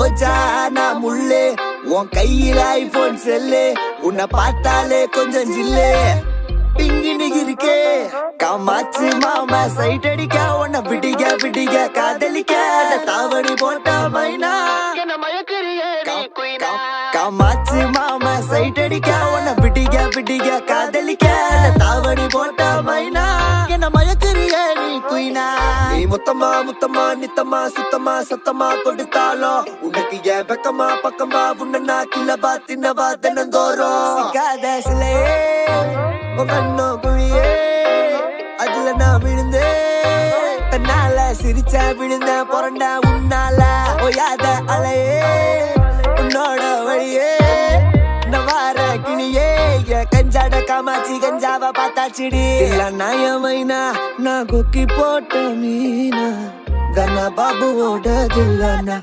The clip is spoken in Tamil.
போச்சா நான் முள்ளு உன் கையில ஐபோன் செல்லு உன்னை பார்த்தாலே கொஞ்சம் ஜில்லு பிங்கினு இருக்கே காமாச்சு மாமா சைட் அடிக்க உன்னை பிடிக்க பிடிக்க காதலிக்க தாவணி போட்ட மைனா காமாச்சு மாமா சைட் அடிக்க உன்னை பிடிக்க பிடிக்க காதலிக்க தாவணி போட்ட மைனா என்ன மயக்கிறிய நீ குயினா நீ முத்தமா முத்தமா நித்தமா சுத்தமா சத்தமா கொடுத்தாலும் உனக்கு ஏன் பக்கமா பக்கமா உன்ன கிளபா தின்னவா தினந்தோறும் சிலே கண்ணோ குழியே அதுல நான் விழுந்தேன் தன்னால சிரிச்சா விழுந்த புரண்ட உன்னால ஓயாத அலையே உன்னோட வழியே நவார கிளியே கஞ்சாட காமாச்சி கஞ்சாவ பார்த்தாச்சிடி இல்ல நாயமைனா நான் கொக்கி போட்ட மீனா தன பாபுவோட தில்லனா